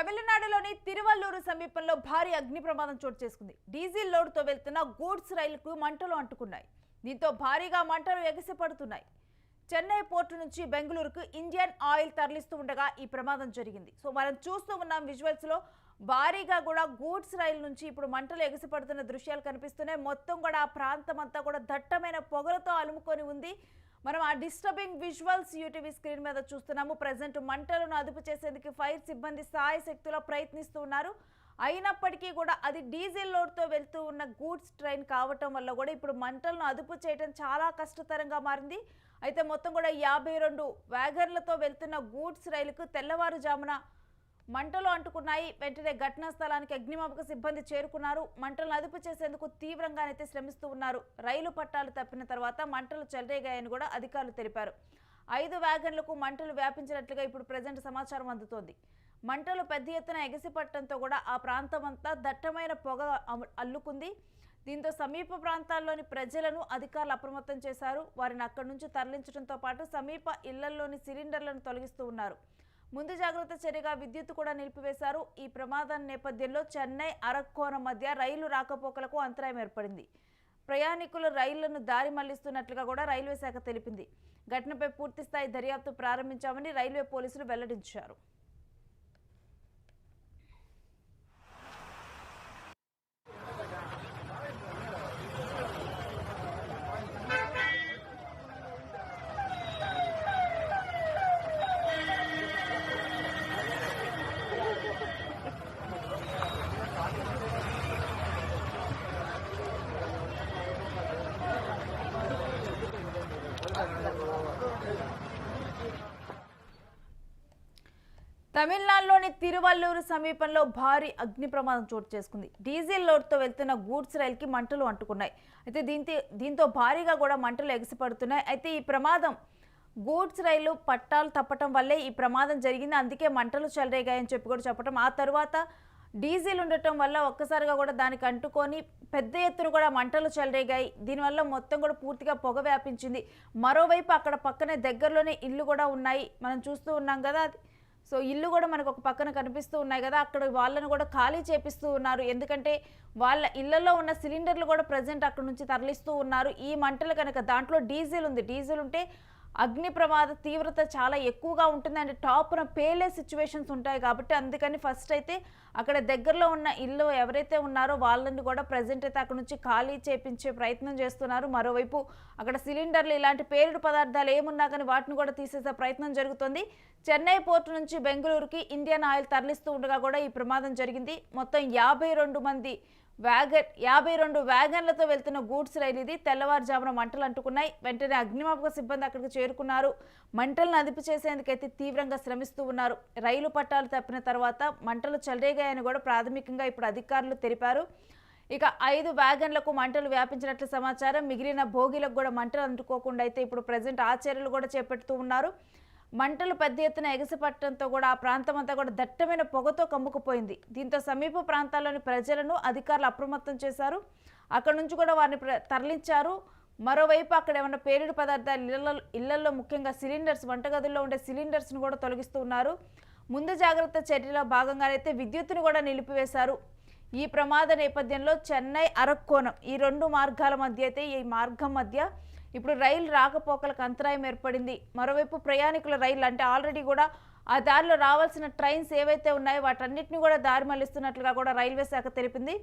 తమిళనాడులోని తిరువల్లూరు సమీపంలో భారీ అగ్ని ప్రమాదం చోటు చేసుకుంది. డీజిల్ లోడ్తో వెళ్తున్న గూడ్స్ రైలుకు మంటలు అంటుకున్నాయి. దీంతో భారీగా మంటలు ఎగసిపడుతున్నాయి. చెన్నై పోర్టు నుంచి బెంగళూరుకు ఇండియన్ ఆయిల్ తరలిస్తూ ఉండగా ఈ ప్రమాదం జరిగింది. సో మనం చూస్తూ ఉన్నాం విజువల్స్ లో భారీగా కూడా గూడ్స్ రైలు నుంచి ఇప్పుడు మంటలు ఎగసిపడుతున్న దృశ్యాలు కనిపిస్తున్నాయి. మొత్తం కూడా ఆ ప్రాంతం అంతా కూడా దట్టమైన పొగలతో అలుముకొని ఉంది. మనం ఆ డిస్టర్బింగ్ విజువల్స్ యూటీవీ స్క్రీన్ మీద చూస్తున్నాము. ప్రజెంట్ మంటలను అదుపు చేసేందుకు ఫైర్ సిబ్బంది సాయశక్తులా ప్రయత్నిస్తూ ఉన్నారు. అయినప్పటికీ కూడా అది డీజిల్ లోడ్తో వెళ్తూ ఉన్న గూడ్స్ ట్రైన్ కావటం వల్ల కూడా ఇప్పుడు మంటలను అదుపు చేయడం చాలా కష్టతరంగా మారింది. అయితే మొత్తం కూడా 52 వ్యాగన్లతో వెళ్తున్న గూడ్స్ రైలుకు తెల్లవారుజామున మంటలు అంటుకున్నాయి. వెంటనే ఘటనా స్థలానికి అగ్నిమాపక సిబ్బంది చేరుకున్నారు. మంటలను అదుపు చేసేందుకు తీవ్రంగానైతే శ్రమిస్తూ ఉన్నారు. రైలు పట్టాలు తప్పిన తర్వాత మంటలు చెలరేగాయని కూడా అధికారులు తెలిపారు. 5 వ్యాగన్లకు మంటలు వ్యాపించినట్లుగా ఇప్పుడు ప్రజెంట్ సమాచారం అందుతోంది. మంటలు పెద్ద ఎత్తున ఎగసిపట్టడంతో కూడా ఆ ప్రాంతం అంతా దట్టమైన పొగ అల్లుకుంది. దీంతో సమీప ప్రాంతాల్లోని ప్రజలను అధికారులు అప్రమత్తం చేశారు. వారిని అక్కడి నుంచి తరలించడంతో పాటు సమీప ఇళ్లలోని సిలిండర్లను తొలగిస్తూ ఉన్నారు. ముందు జాగ్రత్త చర్యగా విద్యుత్ కూడా నిలిపివేశారు. ఈ ప్రమాదం నేపథ్యంలో చెన్నై అరక్కోణం మధ్య రైలు రాకపోకలకు అంతరాయం ఏర్పడింది. ప్రయాణికులు రైళ్లను దారి మళ్లిస్తున్నట్లుగా కూడా రైల్వే శాఖ తెలిపింది. ఘటనపై పూర్తిస్థాయి దర్యాప్తు ప్రారంభించామని రైల్వే పోలీసులు వెల్లడించారు. తమిళనాడులోని తిరువల్లూరు సమీపంలో భారీ అగ్ని ప్రమాదం చోటు చేసుకుంది. డీజిల్ లోడ్తో వెళ్తున్న గూడ్స్ రైలుకి మంటలు అంటుకున్నాయి. అయితే దీంతో భారీగా కూడా మంటలు ఎగసిపడుతున్నాయి. అయితే ఈ ప్రమాదం గూడ్స్ రైలు పట్టాలు తప్పటం వల్లే ఈ ప్రమాదం జరిగింది. అందుకే మంటలు చెలరేగాయని చెప్పి కూడా చెప్పడం. ఆ తర్వాత డీజిల్ ఉండటం వల్ల ఒక్కసారిగా కూడా దానికి అంటుకొని పెద్ద ఎత్తున కూడా మంటలు చెలరేగాయి. దీనివల్ల మొత్తం కూడా పూర్తిగా పొగ వ్యాపించింది. మరోవైపు అక్కడ పక్కనే దగ్గరలోనే ఇల్లు కూడా ఉన్నాయి. మనం చూస్తూ ఉన్నాం కదా. సో ఇల్లు కూడా మనకు ఒక పక్కన కనిపిస్తూ ఉన్నాయి కదా. అక్కడ వాళ్ళను కూడా ఖాళీ చేపిస్తూ ఉన్నారు. ఎందుకంటే వాళ్ళ ఇళ్లలో ఉన్న సిలిండర్లు కూడా ప్రజెంట్ అక్కడ నుంచి తరలిస్తూ ఉన్నారు. ఈ మంటలు కనుక దాంట్లో డీజిల్ ఉంది. డీజిల్ ఉంటే అగ్ని ప్రమాద తీవ్రత చాలా ఎక్కువగా ఉంటుంది. అంటే టాప్న పేలే సిచ్యువేషన్స్ ఉంటాయి. కాబట్టి అందుకని ఫస్ట్ అయితే అక్కడ దగ్గరలో ఉన్న ఇల్లు ఎవరైతే ఉన్నారో వాళ్ళని కూడా ప్రజెంట్ అయితే అక్కడ నుంచి ఖాళీ చేపించే ప్రయత్నం చేస్తున్నారు. మరోవైపు అక్కడ సిలిండర్లు ఇలాంటి పేలుడు పదార్థాలు ఏమున్నా కానీ వాటిని కూడా తీసేసే ప్రయత్నం జరుగుతుంది. చెన్నై పోర్టు నుంచి బెంగళూరుకి ఇండియన్ ఆయిల్ తరలిస్తూ ఉండగా కూడా ఈ ప్రమాదం జరిగింది. మొత్తం 52 వ్యాగన్లతో వెళ్తున్న గూడ్స్ రైలు ఇది. తెల్లవారుజామున మంటలు అంటుకున్నాయి. వెంటనే అగ్నిమాపక సిబ్బంది అక్కడికి చేరుకున్నారు. మంటలను అదుపు చేసేందుకైతే తీవ్రంగా శ్రమిస్తూ ఉన్నారు. రైలు పట్టాలు తప్పిన తర్వాత మంటలు చెలరేగాయని కూడా ప్రాథమికంగా ఇప్పుడు అధికారులు తెలిపారు. ఇక 5 వ్యాగన్లకు మంటలు వ్యాపించినట్లు సమాచారం. మిగిలిన భోగిలకు కూడా మంటలు అంటుకోకుండా అయితే ఇప్పుడు ప్రజెంట్ ఆ చర్యలు కూడా చేపడుతూ ఉన్నారు. మంటలు పెద్ద ఎత్తున ఎగసిపట్టడంతో కూడా ఆ ప్రాంతం అంతా కూడా దట్టమైన పొగతో కమ్ముకుపోయింది. దీంతో సమీప ప్రాంతాల్లోని ప్రజలను అధికారులు అప్రమత్తం చేశారు. అక్కడ నుంచి కూడా వారిని తరలించారు. మరోవైపు అక్కడ ఏమన్నా పేలుడు పదార్థాలు ఇళ్లలో ముఖ్యంగా సిలిండర్స్, వంటగదుల్లో ఉండే సిలిండర్స్ను కూడా తొలగిస్తూ ఉన్నారు. ముందు జాగ్రత్త చర్యలో భాగంగానైతే విద్యుత్తును కూడా నిలిపివేశారు. ఈ ప్రమాద నేపథ్యంలో చెన్నై అరక్కోణం ఈ 2 మార్గాల మధ్య అయితే ఈ మార్గం మధ్య ఇప్పుడు రైలు రాకపోకలకు అంతరాయం ఏర్పడింది. మరోవైపు ప్రయాణికుల రైలు అంటే ఆల్రెడీ కూడా ఆ దారిలో రావాల్సిన ట్రైన్స్ ఏవైతే ఉన్నాయో వాటన్నిటిని కూడా దారి మళ్లిస్తున్నట్లుగా కూడా రైల్వే శాఖ తెలిపింది.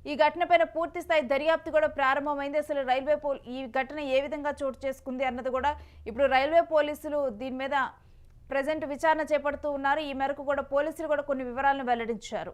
ఈ ఘటనపైన పూర్తి స్థాయి దర్యాప్తు కూడా ప్రారంభమైంది. అసలు ఈ ఘటన ఏ విధంగా చోటు చేసుకుంది అన్నది కూడా ఇప్పుడు రైల్వే పోలీసులు దీని మీద ప్రజెంట్ విచారణ చేపడుతూ ఉన్నారు. ఈ మేరకు కూడా పోలీసులు కూడా కొన్ని వివరాలను వెల్లడించారు.